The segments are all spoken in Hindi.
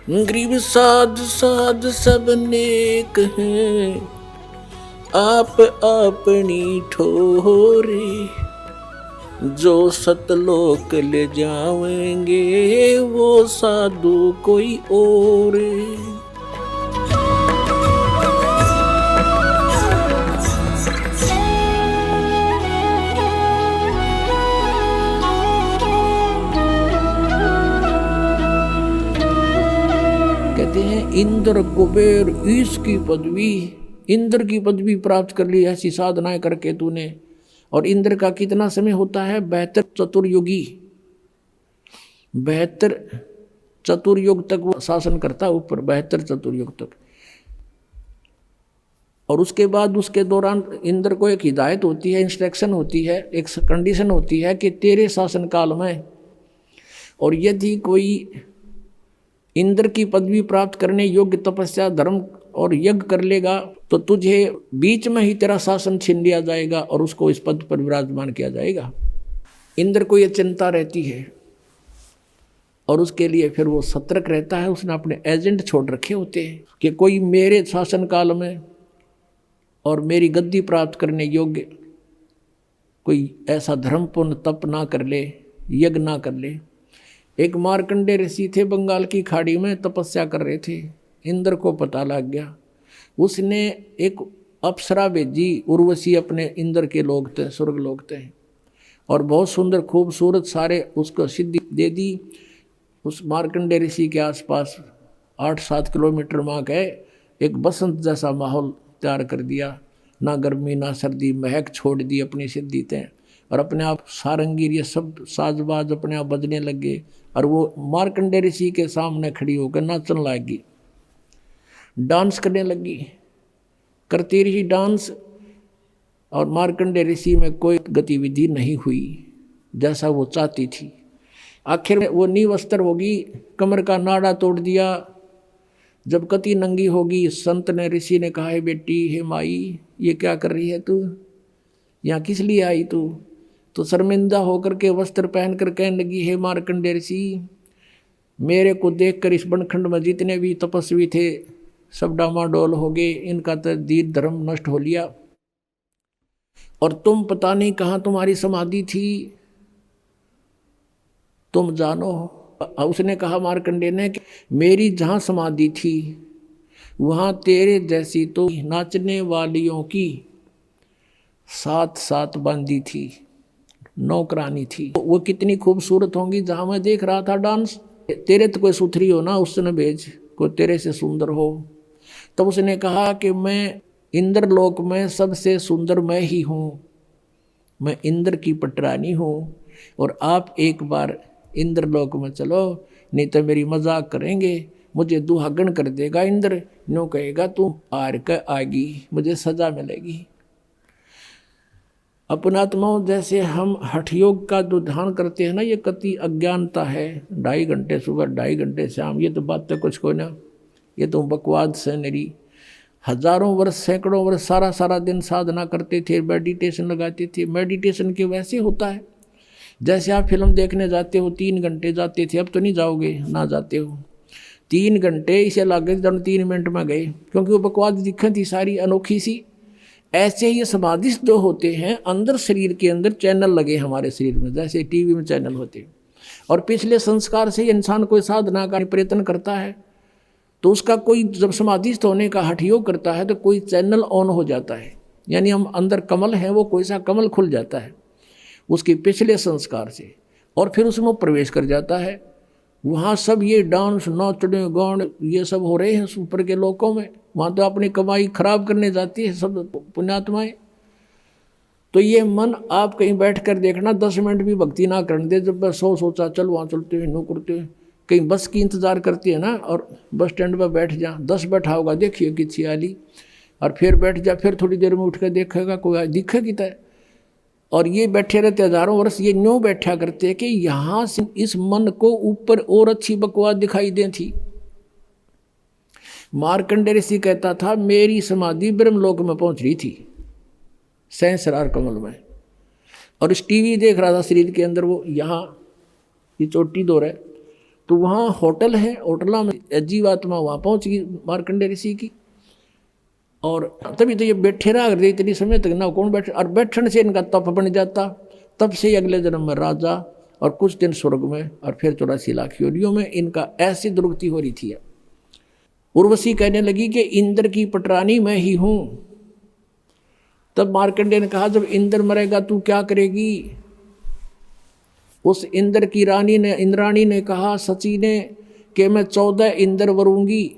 गरीब साध साध सब नेक हैं, आप अपनी ठोरे, जो सतलोक ले जाएंगे वो साधु कोई और। कहते हैं इंद्र कुबेर ईश की पदवी, इंद्र की पदवी प्राप्त कर ली ऐसी साधनाएं करके तूने। और इंद्र का कितना समय होता है? 72 चतुर्युगी, 72 चतुर्युग तक वो शासन करता है ऊपर, 72 चतुर्युग तक। और उसके बाद उसके दौरान इंद्र को एक हिदायत होती है, इंस्ट्रक्शन होती है, एक कंडीशन होती है कि तेरे शासन काल में और यदि कोई इंद्र की पदवी प्राप्त करने योग्य तपस्या धर्म और यज्ञ कर लेगा तो तुझे बीच में ही तेरा शासन छीन लिया जाएगा और उसको इस पद पर विराजमान किया जाएगा। इंद्र को यह चिंता रहती है और उसके लिए फिर वो सतर्क रहता है। उसने अपने एजेंट छोड़ रखे होते हैं कि कोई मेरे शासन काल में और मेरी गद्दी प्राप्त करने योग्य कोई ऐसा धर्म पुण्य तप ना कर ले, यज्ञ ना कर ले। एक मार्कंडे ऋषि थे, बंगाल की खाड़ी में तपस्या कर रहे थे। इंद्र को पता लग गया, उसने एक अप्सरा भेजी, उर्वशी अपने इंद्र के लोग थे, स्वर्ग लोग थे, और बहुत सुंदर खूबसूरत सारे उसको सिद्धि दे दी। उस मार्कंडे ऋषि के आसपास 8-7 किलोमीटर वहाँ गए, एक बसंत जैसा माहौल तैयार कर दिया, ना गर्मी ना सर्दी, महक छोड़ दी अपनी सिद्धि तय, और अपने आप सारंगी ये सब साजबाज अपने आप बजने लगे। और वो मार्कंडे ऋषि के सामने खड़ी होकर नाचने लगी, डांस करने लगी, करती रही डांस। और मार्कंडे ऋषि में कोई गतिविधि नहीं हुई जैसा वो चाहती थी। आखिर में वो निवस्त्र होगी, कमर का नाड़ा तोड़ दिया। जब कति नंगी होगी, संत ने ऋषि ने कहा, है बेटी, हे माई, ये क्या कर रही है तू, यहाँ किस लिए आई तू? तो शर्मिंदा होकर के वस्त्र पहन कर कहने लगी, हे मार्कंडे ऋषि, मेरे को देखकर इस बनखंड में जितने भी तपस्वी थे सब डामाडोल हो गए, इनका तो दीन धर्म नष्ट हो लिया, और तुम पता नहीं कहाँ तुम्हारी समाधि थी, तुम जानो। उसने कहा मार्कंडे ने कि मेरी जहाँ समाधि थी वहाँ तेरे जैसी तो नाचने वालियों की 7 बांधी थी, नौकरानी थी। वो कितनी खूबसूरत होंगी जहाँ मैं देख रहा था डांस। तेरे तो कोई सुथरी हो ना, उसने भेज, कोई तेरे से सुंदर हो। तब उसने कहा कि मैं इंद्रलोक में सबसे सुंदर मैं ही हूँ, मैं इंद्र की पटरानी हूँ, और आप एक बार इंद्रलोक में चलो, नहीं तो मेरी मजाक करेंगे, मुझे दुहागन कर देगा इंद्र, नो कहेगा तुम आर कर आएगी, मुझे सजा मिलेगी। अपनात्माओं, जैसे हम हठ योग का जो ध्यान करते हैं ना, ये कति अज्ञानता है। 2.5 घंटे सुबह, 2.5 घंटे शाम, ये तो बात तो कुछ को ना, ये तो बकवाद से मेरी। हजारों वर्ष, सैकड़ों वर्ष सारा दिन साधना करते थे, मेडिटेशन लगाते थे। मेडिटेशन के वैसे होता है जैसे आप फिल्म देखने जाते हो, 3 घंटे जाते थे, अब तो नहीं जाओगे ना जाते हो। 3 घंटे इसे लगे जब 3 मिनट में गए, क्योंकि वो बकवाद दिक्कत थी सारी अनोखी सी। ऐसे ही ये समाधिस्थ जो होते हैं, अंदर शरीर के अंदर चैनल लगे हमारे शरीर में, जैसे टीवी में चैनल होते हैं, और पिछले संस्कार से इंसान कोई साधना का प्रयत्न करता है तो उसका कोई जब समाधिस्थ होने का हठ योग करता है तो कोई चैनल ऑन हो जाता है, यानी हम अंदर कमल है, वो कोई सा कमल खुल जाता है उसके पिछले संस्कार से, और फिर उसमें प्रवेश कर जाता है। वहाँ सब ये डांस, नाचने, गान, ये सब हो रहे हैं ऊपर के लोकों में। वहाँ तो अपनी कमाई खराब करने जाती है सब पुण्यात्माएं। तो ये मन आप कहीं बैठ कर देखना, 10 मिनट भी भक्ति ना करने दे। जब बस सोचा चल वहाँ चलते हैं, नो करते हैं, कहीं बस की इंतज़ार करती है ना, और बस स्टैंड पर बैठ जा, 10 बैठा होगा, देखिए किसी आली, और फिर बैठ जा, फिर थोड़ी देर में उठ कर देखेगा कोई दिखेगी तय। और ये बैठे रहते हजारों वर्ष, ये न्यों बैठा करते हैं कि यहाँ से इस मन को ऊपर और अच्छी बकवास दिखाई दे थी। मार्कंडेय ऋषि कहता था, मेरी समाधि ब्रह्मलोक में पहुंच रही थी, सहस्रार कमल में, और इस टीवी देख रहा था शरीर के अंदर, वो यहाँ ये चोटी दो रहे, तो तो वहाँ होटल है, होटला में जीवात्मा वहाँ पहुँच गई मार्कंडे ऋषि की। और तभी तो ये बैठे रहा करते इतनी समय तक, ना कौन बैठे, और बैठने से इनका तप बन जाता। तब से अगले जन्म में राजा और कुछ दिन स्वर्ग में और फिर 84 लाख योनियों में इनका ऐसी दुर्गति हो रही थी। उर्वशी कहने लगी कि इंद्र की पटरानी मैं ही हूँ। तब मार्कंडेय ने कहा जब इंद्र मरेगा तू क्या करेगी? उस इंद्र की रानी ने, इंद्राणी ने कहा सची ने कि मैं 14 इंद्र वरूंगी।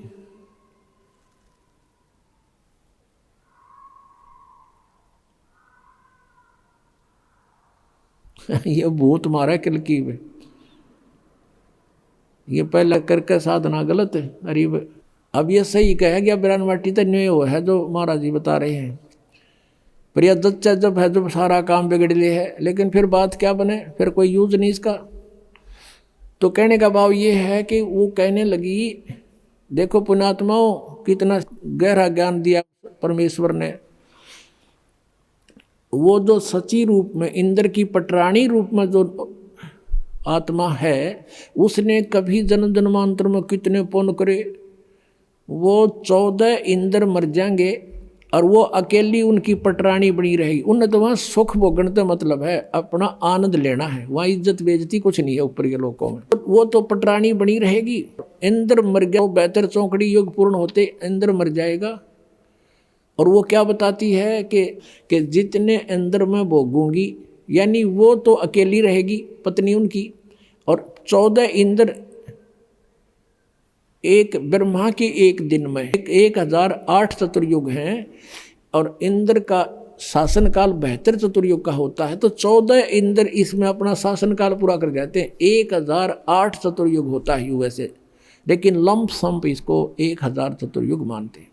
ये भूत मारा कलकी में, ये पहले करके साधना गलत है। अरे अब ये सही कहे गया बिरानवाटी तो न्यू वो है जो महाराज जी बता रहे हैं। पर यह दच्चा जब है जब सारा काम बिगड़ ले है, लेकिन फिर बात क्या बने, फिर कोई यूज नहीं इसका। तो कहने का भाव ये है कि वो कहने लगी देखो पुण्यात्माओं कितना गहरा ज्ञान दिया परमेश्वर ने। वो जो सची रूप में इंद्र की पटरानी रूप में जो आत्मा है, उसने कभी जन्म जन्मांतर में कितने पुण्य करे, वो 14 इंद्र मर जाएंगे और वो अकेली उनकी पटरानी बनी रहेगी। उन्हें तो वहाँ सुख भोगने का मतलब है, अपना आनंद लेना है, वहाँ इज्जत बेइज्जती कुछ नहीं है ऊपर के लोगों में। वो तो पटरानी बनी रहेगी। इंद्र मर गया, वो बेहतर चौकड़ी युग पूर्ण होते इंद्र मर जाएगा। और वो क्या बताती है कि जितने इंद्र में भोगूंगी, यानी वो तो अकेली रहेगी पत्नी उनकी, और 14 इंद्र एक ब्रह्मा के एक दिन में 1008 चतुर्युग हैं, और इंद्र का शासन काल 72 चतुर्युग का होता है। तो 14 इंद्र इसमें अपना शासन काल पूरा कर जाते हैं। 1008 चतुर्युग होता है वैसे, लेकिन लंप संप इसको 1000 चतुर्युग मानते हैं।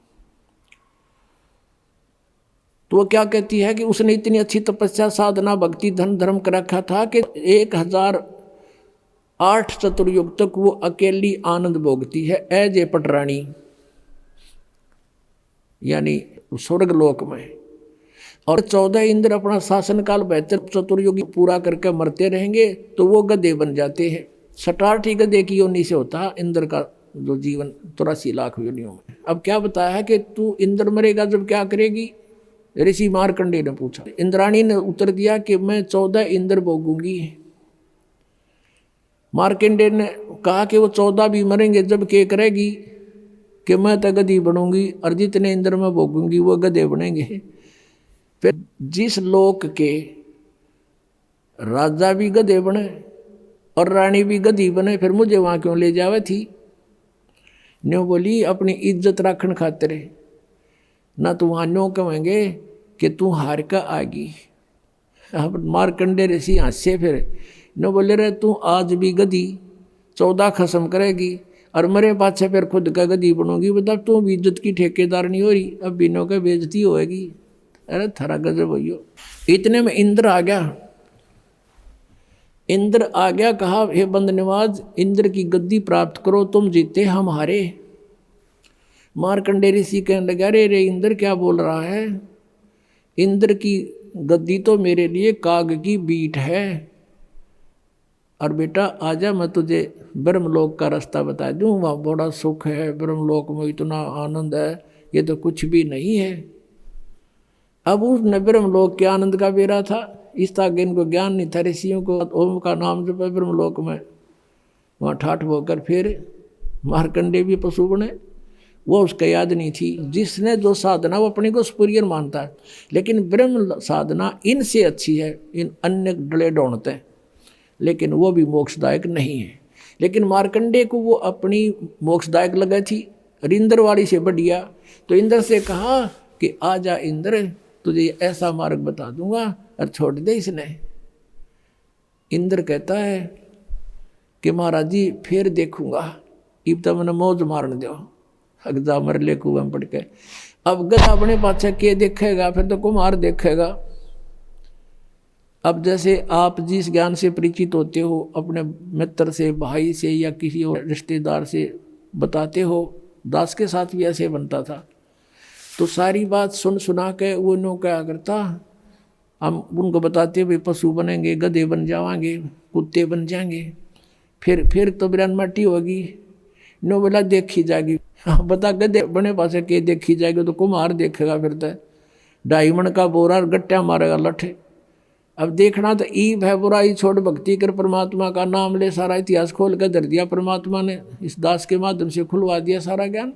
तो वो क्या कहती है कि उसने इतनी अच्छी तपस्या साधना भक्ति धन धर्म कर रखा था कि 1008 चतुर्युग तक वो अकेली आनंद भोगती है एज ए पटरानी, यानी स्वर्ग लोक में। और 14 इंद्र अपना शासन काल 72 चतुर्युग पूरा करके मरते रहेंगे, तो वो गधे बन जाते हैं। 67 गधे की योनि से होता है इंद्र का जो जीवन 83 लाख योनियों में। अब क्या बताया है कि तू इंद्र मरेगा जब क्या करेगी? ऋषि मार्कंडेय ने पूछा। इंद्राणी ने उत्तर दिया कि मैं 14 इंद्र भोगूंगी। मार्कंडेय ने कहा कि वो 14 भी मरेंगे जब के करेगी कि मैं तो गधी बनूंगी और जितने इंद्र में भोगूंगी वो गधे बनेंगे। फिर जिस लोक के राजा भी गधे बने और रानी भी गधी बने, फिर मुझे वहां क्यों ले जावे थी? न्यो बोली अपनी इज्जत रखने खातिर, ना तो वहाँ न्यो कहेंगे कि तू हार का आगी। अब मार्कंडेय ऋषि हंसे, फिर नो बोले रहे तू आज भी गधी 14 खत्म करेगी और मेरे पाछे फिर खुद का गधी बनोगी, बता तू भी इज्जत की ठेकेदार नहीं हो रही, अब बिनो का बेइज्जती होएगी। अरे थारा गजब भैयो। इतने में इंद्र आ गया। इंद्र आ गया, कहा हे बंदनवाज इंद्र की गद्दी प्राप्त करो, तुम जीते हम हारे। मार्कंडेय ऋषि कहने लगा रे इंद्र क्या बोल रहा है? इंद्र की गद्दी तो मेरे लिए काग की बीट है, और बेटा आजा मैं तुझे ब्रह्मलोक का रास्ता बता दूं, वहाँ बड़ा सुख है, ब्रह्मलोक में इतना आनंद है, ये तो कुछ भी नहीं है। अब उसने ब्रह्मलोक के आनंद का बेरा था, इस तागे इनको ज्ञान नहीं था ऋषियों को। ओम का नाम जब ब्रह्मलोक में वहाँ ठाठ होकर फिर मार्कंडेय भी पशु बने, वो उसका याद नहीं थी। जिसने जो साधना वो अपने को सुपीरियर मानता है, लेकिन ब्रह्म साधना इनसे अच्छी है, इन अन्य डले ढूंढते हैं, लेकिन वो भी मोक्षदायक नहीं है। लेकिन मार्कंडेय को वो अपनी मोक्षदायक लगा थी, इंद्र वाली से बढ़िया। तो इंद्र से कहा कि आजा इंद्र तुझे ऐसा मार्ग बता दूंगा और छोड़ दे इसने। इंद्र कहता है कि महाराज जी फिर देखूंगा, इब तो मैंने मौज मारने दो, अगजा मर ले कुएं पड़ के। अब गधा अपने पाछे के देखेगा, फिर तो कुम्हार देखेगा। अब जैसे आप जिस ज्ञान से परिचित होते हो, अपने मित्र से, भाई से या किसी और रिश्तेदार से बताते हो, दास के साथ भी ऐसे बनता था। तो सारी बात सुन सुना के वो नो क्या करता, हम उनको बताते भाई पशु बनेंगे, गधे बन जाएंगे, कुत्ते बन जाएंगे। फिर तो बिरान माटी होगी। नो बोला देखी जाएगी। बता गधे बने पासे के देखी जाएगी, तो कुम्हार देखेगा फिर तो 2.5 मन का बोरा गट्टा मारेगा लठे। अब देखना तो ईब है, बुराई छोड़ भक्ति कर, परमात्मा का नाम ले। सारा इतिहास खोल कर धर दिया परमात्मा ने, इस दास के माध्यम से खुलवा दिया सारा ज्ञान।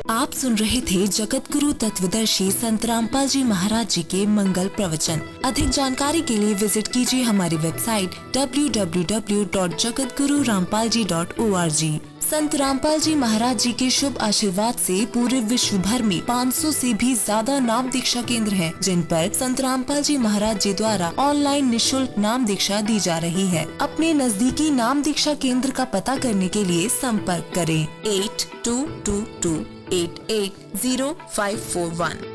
आप सुन रहे थे जगत गुरु तत्वदर्शी संत रामपाल जी महाराज जी के मंगल प्रवचन। अधिक जानकारी के लिए विजिट कीजिए हमारी वेबसाइट www.jagatgururampalji.org। संत रामपाल जी महाराज जी के शुभ आशीर्वाद से पूरे विश्व भर में 500 से भी ज्यादा नाम दीक्षा केंद्र हैं, जिन पर संत रामपाल जी महाराज जी द्वारा ऑनलाइन निशुल्क नाम दीक्षा दी जा रही है। अपने नजदीकी नाम दीक्षा केंद्र का पता करने के लिए संपर्क करें 8222880541।